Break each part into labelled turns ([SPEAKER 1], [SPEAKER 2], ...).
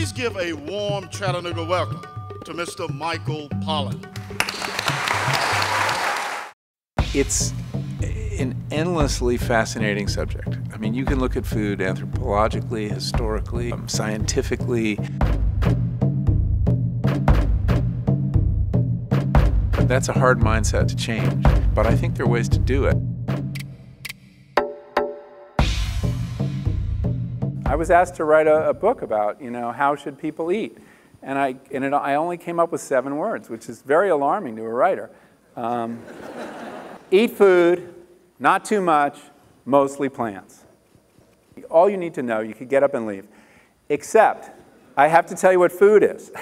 [SPEAKER 1] Please give a warm Chattanooga welcome to Mr. Michael Pollan.
[SPEAKER 2] It's an endlessly fascinating subject. I mean, you can look at food anthropologically, historically, scientifically. That's a hard mindset to change, but I think there are ways to do it.
[SPEAKER 3] I was asked to write a book about, how should people eat? And I only came up with 7 words, which is very alarming to a writer. Eat food, not too much, mostly plants. All you need to know, you could get up and leave. Except, I have to tell you what food is.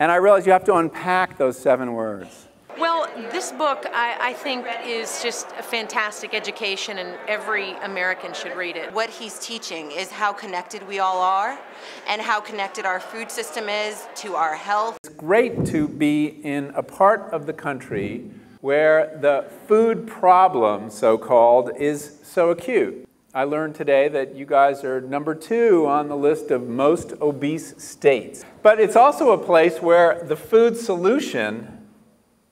[SPEAKER 3] And I realize you have to unpack those 7 words.
[SPEAKER 4] Well, this book, I think, is just a fantastic education, and every American should read it.
[SPEAKER 5] What he's teaching is how connected we all are and how connected our food system is to our health.
[SPEAKER 3] It's great to be in a part of the country where the food problem, so-called, is so acute. I learned today that you guys are number 2 on the list of most obese states. But it's also a place where the food solution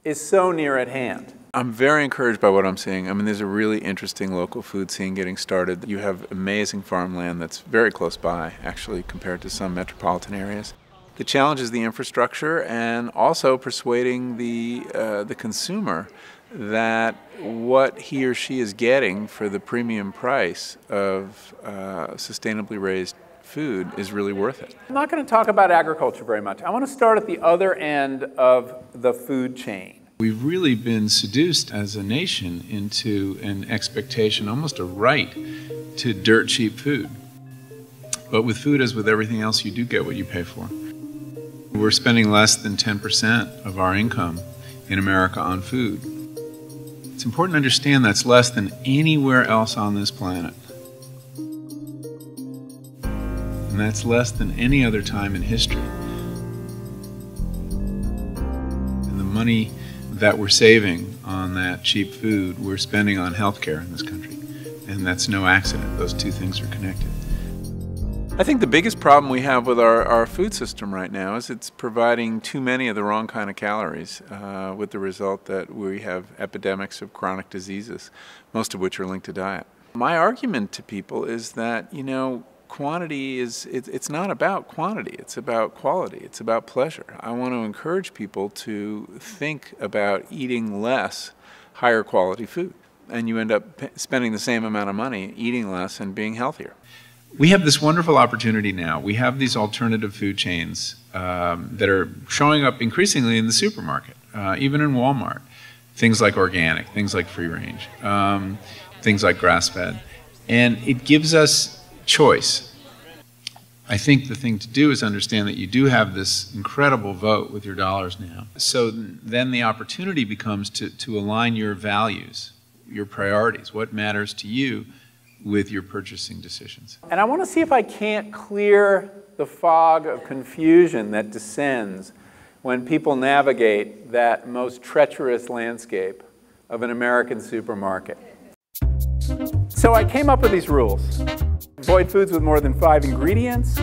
[SPEAKER 3] is so near at hand.
[SPEAKER 2] I'm very encouraged by what I'm seeing. I mean, there's a really interesting local food scene getting started. You have amazing farmland that's very close by, actually, compared to some metropolitan areas. The challenge is the infrastructure and also persuading the consumer that what he or she is getting for the premium price of sustainably raised food is really worth it.
[SPEAKER 3] I'm not going to talk about agriculture very much. I want to start at the other end of the food chain.
[SPEAKER 6] We've really been seduced as a nation into an expectation, almost a right, to dirt cheap food. But with food, as with everything else, you do get what you pay for. We're spending less than 10% of our income in America on food. It's important to understand that's less than anywhere else on this planet. And that's less than any other time in history. And the money that we're saving on that cheap food, we're spending on healthcare in this country. And that's no accident. Those two things are connected.
[SPEAKER 2] I think the biggest problem we have with our food system right now is it's providing too many of the wrong kind of calories, with the result that we have epidemics of chronic diseases, most of which are linked to diet. My argument to people is that, quantity it's not about quantity, it's about quality, it's about pleasure. I want to encourage people to think about eating less higher quality food, and you end up spending the same amount of money eating less and being healthier.
[SPEAKER 6] We have this wonderful opportunity now. We have these alternative food chains that are showing up increasingly in the supermarket, even in Walmart. Things like organic, things like free range, things like grass-fed. And it gives us choice. I think the thing to do is understand that you do have this incredible vote with your dollars now. So then the opportunity becomes to align your values, your priorities, what matters to you, with your purchasing decisions.
[SPEAKER 3] And I want to see if I can't clear the fog of confusion that descends when people navigate that most treacherous landscape of an American supermarket. So I came up with these rules. Avoid foods with more than 5 ingredients.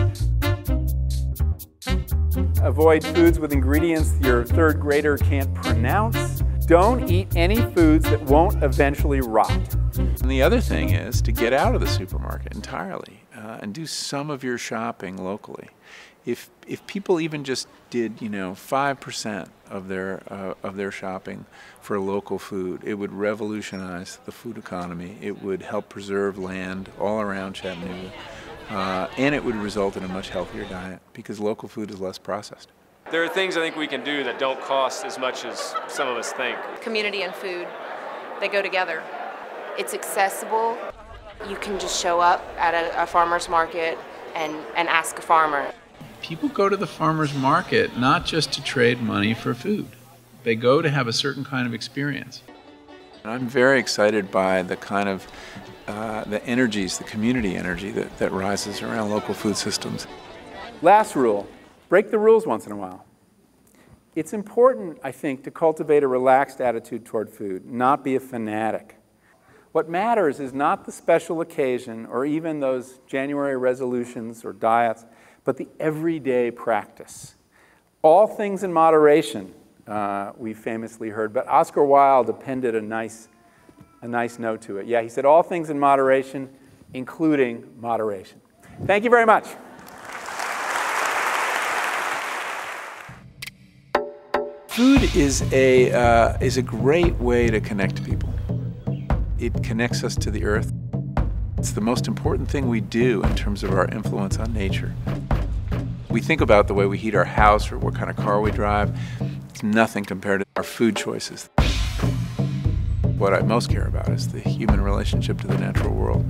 [SPEAKER 3] Avoid foods with ingredients your 3rd grader can't pronounce. Don't eat any foods that won't eventually rot.
[SPEAKER 2] And the other thing is to get out of the supermarket entirely and do some of your shopping locally. If people even just did 5% of their shopping for local food, it would revolutionize the food economy. It would help preserve land all around Chattanooga, and it would result in a much healthier diet because local food is less processed.
[SPEAKER 7] There are things I think we can do that don't cost as much as some of us think.
[SPEAKER 4] Community and food, they go together.
[SPEAKER 5] It's accessible. You can just show up at a farmer's market and ask a farmer.
[SPEAKER 6] People go to the farmer's market not just to trade money for food. They go to have a certain kind of experience.
[SPEAKER 2] I'm very excited by the kind of the energies, the community energy that rises around local food systems.
[SPEAKER 3] Last rule, break the rules once in a while. It's important, I think, to cultivate a relaxed attitude toward food, not be a fanatic. What matters is not the special occasion or even those January resolutions or diets, but the everyday practice. All things in moderation, we famously heard, but Oscar Wilde appended a nice note to it. Yeah, he said all things in moderation, including moderation. Thank you very much. Food is a great way to connect people. It connects us to the earth. It's the most important thing we do in terms of our influence on nature. We think about the way we heat our house or what kind of car we drive. It's nothing compared to our food choices. What I most care about is the human relationship to the natural world.